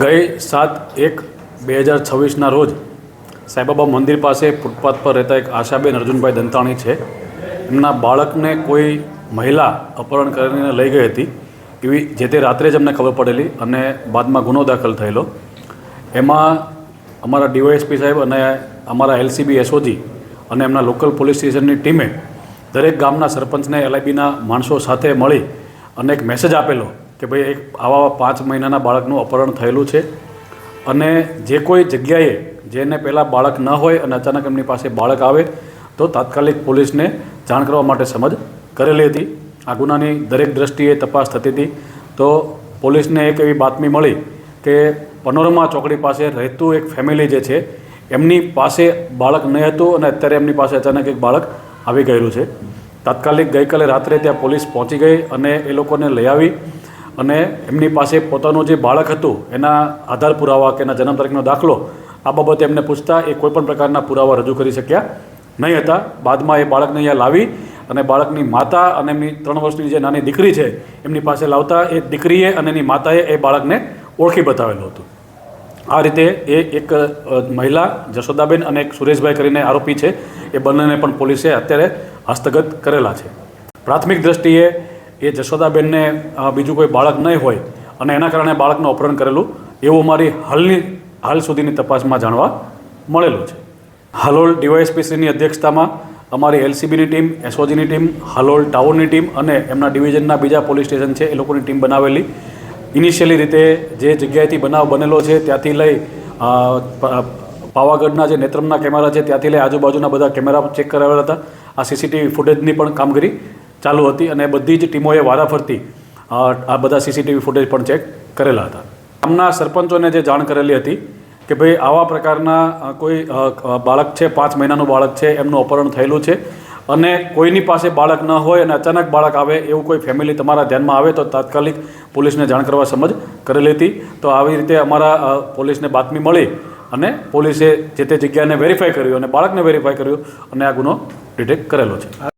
ગઈ 7/1/2026ના રોજ સાંઈબાબા મંદિર પાસે ફૂટપાથ પર રહેતા એક આશાબેન અર્જુનભાઈ દંતાણી છે. એમના બાળકને કોઈ મહિલા અપહરણ કરીને લઈ ગઈ હતી એવી જે તે રાત્રે જ અમને ખબર પડેલી અને બાદમાં ગુનો દાખલ થયેલો. એમાં અમારા ડીવાયએસપી સાહેબ અને અમારા એલસીબી એસઓજી અને એમના લોકલ પોલીસ સ્ટેશનની ટીમે દરેક ગામના સરપંચને એલઆઈબીના માણસો સાથે મળી અને એક મેસેજ આપેલો કે ભાઈ એક આવા 5 મહિનાના બાળકનું અપહરણ થયેલું છે અને જે કોઈ જગ્યાએ જેને પહેલાં બાળક ન હોય અને અચાનક એમની પાસે બાળક આવે તો તાત્કાલિક પોલીસને જાણ કરવા માટે સમજ કરેલી હતી. આ ગુનાની દરેક દ્રષ્ટિએ તપાસ થતી હતી તો પોલીસને એક એવી બાતમી મળી કે પનોરમા ચોકડી પાસે રહેતું એક ફેમિલી જે છે એમની પાસે બાળક નહીં હતું અને અત્યારે એમની પાસે અચાનક એક બાળક આવી ગયેલું છે. તાત્કાલિક ગઈકાલે રાત્રે ત્યાં પોલીસ પહોંચી ગઈ અને એ લોકોને લઈ આવી અને એમની પાસે પોતાનું જે બાળક હતું એના આધાર પુરાવા કે એના જન્મ તારીખનો દાખલો આ બાબતે એમને પૂછતા એ કોઈપણ પ્રકારના પુરાવા રજૂ કરી શક્યા નહીં હતા. બાદમાં એ બાળકને અહીંયા લાવી અને બાળકની માતા અને એમની 3 વર્ષની જે નાની દીકરી છે એમની પાસે લાવતા એ દીકરીએ અને એની માતાએ એ બાળકને ઓળખી બતાવેલું હતું. આ રીતે એ એક મહિલા જશોદાબેન અને એક સુરેશભાઈ કરીને આરોપી છે એ બંનેને પણ પોલીસે અત્યારે હસ્તગત કરેલા છે. પ્રાથમિક દ્રષ્ટિએ એ જશોદાબેનને બીજું કોઈ બાળક નહીં હોય અને એના કારણે બાળકનું અપહરણ કરેલું એવું અમારી હાલ સુધીની તપાસમાં જાણવા મળેલું છે. હાલોલ ડીવાયએસપીસીની અધ્યક્ષતામાં અમારી એલસીબીની ટીમ, એસઓજીની ટીમ, હાલોલ ટાઉનની ટીમ અને એમના ડિવિઝનના બીજા પોલીસ સ્ટેશન છે એ લોકોની ટીમ બનાવેલી. ઇનિશિયલી રીતે જે જગ્યાએથી બનાવ બનેલો છે ત્યાંથી લઈ પાવાગઢના જે નેત્રમના કેમેરા છે ત્યાંથી લઈ આજુબાજુના બધા કેમેરા ચેક કરાવેલા હતા. આ સીસીટીવી ફૂટેજની પણ કામગીરી ચાલુ હતી અને બધી જ ટીમોએ વારાફરતી આ બધા સીસીટીવી ફૂટેજ પણ ચેક કરેલા હતા. ગામના સરપંચોને જે જાણ કરેલી હતી કે ભાઈ આવા પ્રકારના કોઈ બાળક છે 5 મહિનાનું બાળક છે એમનું અપહરણ થયેલું છે અને કોઈની પાસે બાળક ન હોય અને અચાનક બાળક આવે એવું કોઈ ફેમિલી તમારા ધ્યાનમાં આવે તો તાત્કાલિક પોલીસને જાણ કરવા સમજ કરેલી હતી. તો આવી રીતે અમારા પોલીસને બાતમી મળી અને પોલીસે જે તે જગ્યાને વેરીફાઈ કર્યું અને બાળકને વેરીફાઈ કર્યું અને આ ગુનો ડિટેક્ટ કરેલો છે.